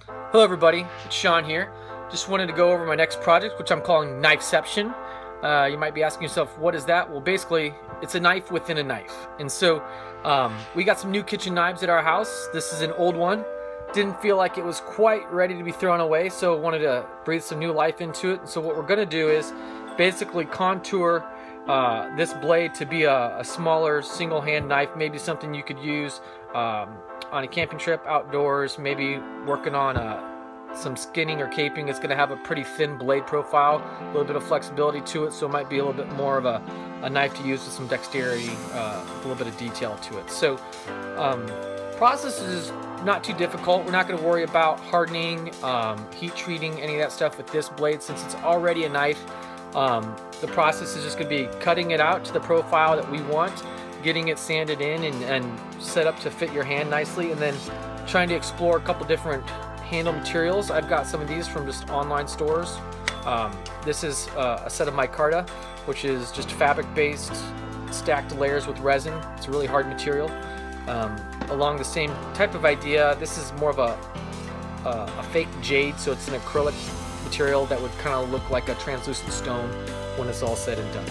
Hello everybody, it's Sean here. Just wanted to go over my next project, which I'm calling Knifeception. You might be asking yourself, what is that? Well, basically, it's a knife within a knife. And so, we got some new kitchen knives at our house. This is an old one. Didn't feel like it was quite ready to be thrown away, so wanted to breathe some new life into it. And so what we're gonna do is basically contour this blade to be a smaller single hand knife, maybe something you could use on a camping trip outdoors, maybe working on some skinning or caping. It's going to have a pretty thin blade profile, a little bit of flexibility to it, so it might be a little bit more of a knife to use with some dexterity, a little bit of detail to it. So process is not too difficult. We're not going to worry about hardening, heat treating, any of that stuff with this blade since it's already a knife. The process is just going to be cutting it out to the profile that we want, getting it sanded in and set up to fit your hand nicely, and then trying to explore a couple different handle materials. I've got some of these from just online stores. This is a set of micarta, which is just fabric-based stacked layers with resin. It's a really hard material. Along the same type of idea, this is more of a fake jade, so it's an acrylic material that would kind of look like a translucent stone when it's all said and done.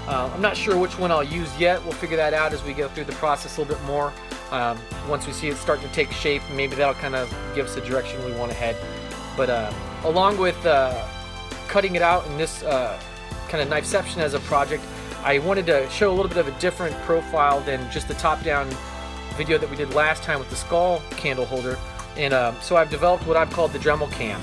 I'm not sure which one I'll use yet. We'll figure that out as we go through the process a little bit more. Once we see it starting to take shape, maybe that'll kind of give us the direction we want to head. But along with cutting it out in this kind of Knifeception as a project, I wanted to show a little bit of a different profile than just the top-down video that we did last time with the skull candle holder. And so I've developed what I've called the Dremel Cam.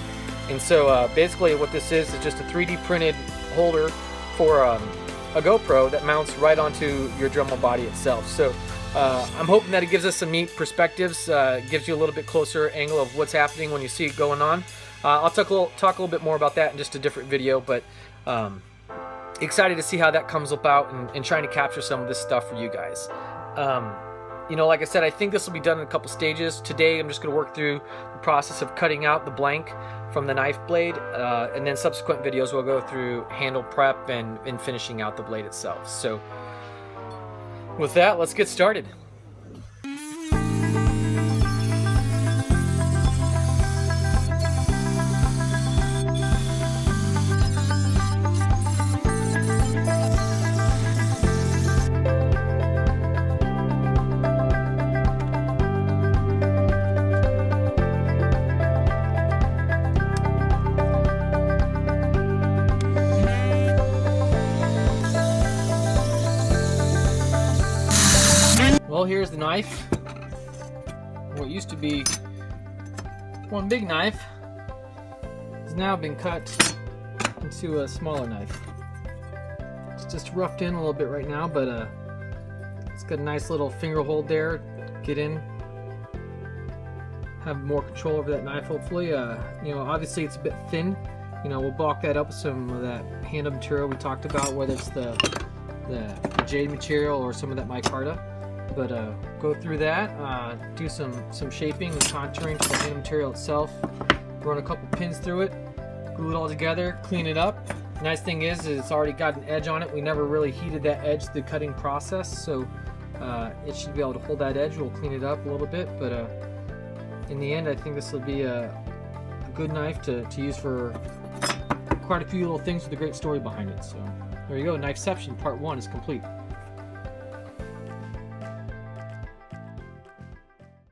And so basically what this is just a 3D printed holder for a GoPro that mounts right onto your Dremel body itself. So I'm hoping that it gives us some neat perspectives, gives you a little bit closer angle of what's happening when you see it going on. I'll talk a little bit more about that in just a different video, but excited to see how that comes about and trying to capture some of this stuff for you guys. You know, like I said, I think this will be done in a couple stages. Today I'm just going to work through the process of cutting out the blank from the knife blade, and then subsequent videos we'll go through handle prep and finishing out the blade itself. So with that, let's get started. Well, here's the knife. What used to be one big knife has now been cut into a smaller knife. It's just roughed in a little bit right now, but it's got a nice little finger hold there. Get in, have more control over that knife hopefully. You know, obviously it's a bit thin. You know, we'll bulk that up with some of that handle material we talked about, whether it's the jade material or some of that micarta. But go through that, do some shaping and contouring to the handle material itself, run a couple pins through it, glue it all together, clean it up. The nice thing is it's already got an edge on it. We never really heated that edge through the cutting process, so it should be able to hold that edge. We'll clean it up a little bit, but in the end I think this will be a good knife to use for quite a few little things with a great story behind it. So there you go, Knifeception Part 1 is complete.